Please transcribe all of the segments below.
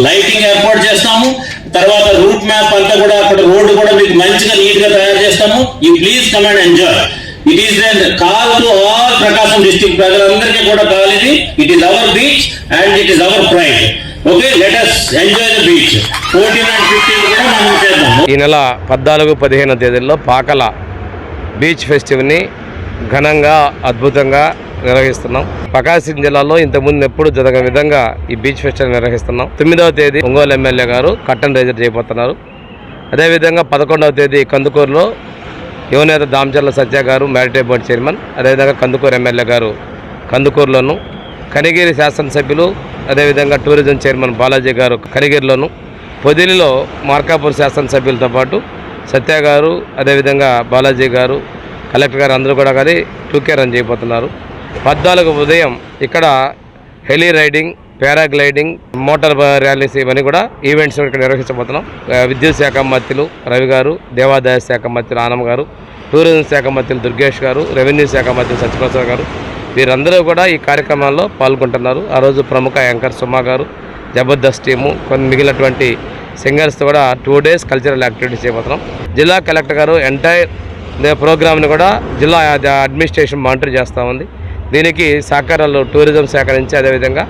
Lighting ఏర్పాటు చేస్తాము. తర్వాత రూట్ మ్యాప్ అంతా కూడా అక్కడ రోడ్డు కూడా మీకు మంచిగా నీట్ గా తయారు చేస్తాము. You please come and enjoy. It is call to all Prakasam district ప్రజలందరికీ కూడా కాల్ ఇది. It is our beach and it is our pride. Okay, let us enjoy the beach. 14 and 15 కూడా మనం చేద్దాం. ఈ నెల 14-15 తేదీల్లో పాకల బీచ్ ఫెస్టివల్ని ఘనంగా అద్భుతంగా నిర్వహిస్తున్నాం. ప్రకాశం జిల్లాలో ఇంతకుముందు ఎప్పుడు జరగని విధంగా ఈ బీచ్ ఫెస్టివల్ నిర్వహిస్తున్నాం. 9వ తేదీ ఒంగోలు ఎమ్మెల్యే గారు కట్టన్ రైజర్ చేయబోతున్నారు. అదేవిధంగా 11వ తేదీ కందుకూరులో యువనేత దామచర్ల సత్య గారు మ్యారిటైమ్ బోర్డు చైర్మన్, అదేవిధంగా కందుకూరు ఎమ్మెల్యే గారు కందుకూరులోను, కనిగిరి శాసనసభ్యులు అదేవిధంగా టూరిజం చైర్మన్ బాలాజీ గారు కనిగిరిలోను, పొదిలిలో మార్కాపూర్ శాసనసభ్యులతో పాటు సత్య గారు అదేవిధంగా బాలాజీ గారు కలెక్టర్ గారు అందరూ కూడా కానీ 2K రన్ చేయబోతున్నారు. 14 ఉదయం ఇక్కడ heli riding, paragliding, motor rallies ఇవన్నీ కూడా ఈవెంట్స్ ఇక్కడ నిర్వహించబోతున్నాం. విద్యుత్ శాఖ మంత్రులు రవి గారు, దేవాదాయ శాఖ మంత్రులు ఆనం గారు, టూరిజం శాఖ మంత్రులు దుర్గేష్ గారు, రెవెన్యూ శాఖ మంత్రి సత్యప్రసాద్ గారు వీరందరూ కూడా ఈ కార్యక్రమాల్లో పాల్గొంటున్నారు. ఆ రోజు ప్రముఖ యాంకర్ సుమా గారు, జబర్దస్త్ టీము, కొన్ని మిగిలినటువంటి సింగర్స్తో కూడా 2 days కల్చరల్ యాక్టివిటీస్ చేయబోతున్నాం. జిల్లా కలెక్టర్ గారు ఎంటైర్ ప్రోగ్రామ్ని కూడా జిల్లా అడ్మినిస్ట్రేషన్ మానిటర్ చేస్తూ ఉంది. దీనికి సహకారాలు టూరిజం శాఖ నుంచి అదేవిధంగా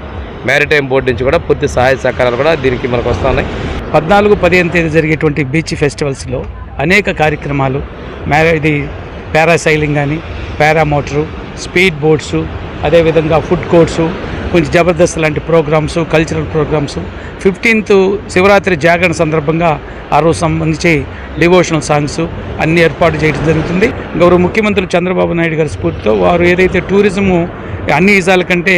మ్యారిటైమ్ బోర్డు నుంచి కూడా పూర్తి సహాయ సహకారాలు కూడా దీనికి మనకు వస్తున్నాయి. 14-15 తేదీ జరిగేటువంటి బీచ్ ఫెస్టివల్స్లో అనేక కార్యక్రమాలు, ఇది పారాసైలింగ్ కానీ, పారామోటరు, స్పీడ్ బోట్సు, అదేవిధంగా ఫుడ్ కోర్ట్సు, కొంచెం జబర్దస్త్ లాంటి programmes, cultural programmes. 15th Shivaratri జాగరణ సందర్భంగా ఆ రోజు సంబంధించి డివోషనల్ సాంగ్స్ అన్ని ఏర్పాటు చేయడం జరుగుతుంది. గౌరవ ముఖ్యమంత్రి చంద్రబాబు నాయుడు గారి స్ఫూర్తితో వారు ఏదైతే టూరిజము అన్ని ఇజాల కంటే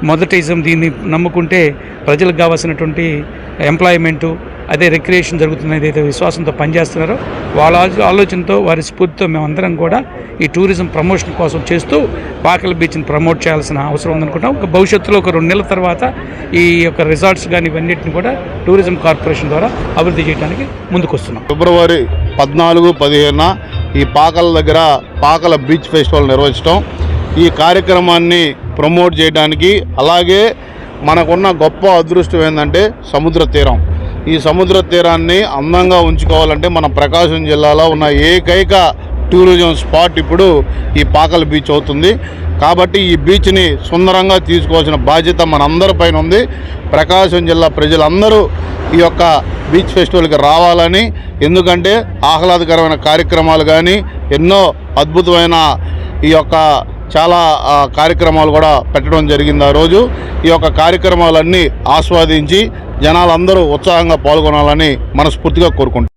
మొదటి ఇజం దీన్ని నమ్ముకుంటే ప్రజలకు కావాల్సినటువంటి ఎంప్లాయ్మెంటు అదే రిక్రియేషన్ జరుగుతున్న ఏదైతే విశ్వాసంతో పనిచేస్తున్నారో వాళ్ళ ఆలోచనతో వారి స్ఫూర్తితో మేమందరం కూడా ఈ టూరిజం ప్రమోషన్ కోసం చేస్తూ పాకల బీచ్ని ప్రమోట్ చేయాల్సిన అవసరం ఉందనుకుంటాం. భవిష్యత్తులో ఒక 2 నెలల తర్వాత ఈ యొక్క రిసార్ట్స్ కానీ ఇవన్నిటిని కూడా టూరిజం కార్పొరేషన్ ద్వారా అభివృద్ధి చేయడానికి ముందుకు వస్తున్నాం. ఫిబ్రవరి 14-15 ఈ పాకల దగ్గర పాకల బీచ్ ఫెస్టివల్ నిర్వహించడం, ఈ కార్యక్రమాన్ని ప్రమోట్ చేయడానికి, అలాగే మనకున్న గొప్ప అదృష్టం ఏంటంటే సముద్ర తీరం. ఈ సముద్ర తీరాన్ని అందంగా ఉంచుకోవాలంటే మన ప్రకాశం జిల్లాలో ఉన్న ఏకైక టూరిజం స్పాట్ ఇప్పుడు ఈ పాకల బీచ్ అవుతుంది. కాబట్టి ఈ బీచ్ని సుందరంగా తీసుకోవాల్సిన బాధ్యత మనందరిపైన ఉంది. ప్రకాశం జిల్లా ప్రజలందరూ ఈ యొక్క బీచ్ ఫెస్టివల్కి రావాలని, ఎందుకంటే ఆహ్లాదకరమైన కార్యక్రమాలు కానీ ఎన్నో అద్భుతమైన ఈ యొక్క చాలా కార్యక్రమాలు కూడా పెట్టడం జరిగింది. ఆ రోజు ఈ యొక్క కార్యక్రమాలన్నీ ఆస్వాదించి జనాలందరూ ఉత్సాహంగా పాల్గొనాలని మనస్ఫూర్తిగా కోరుకుంటున్నాను.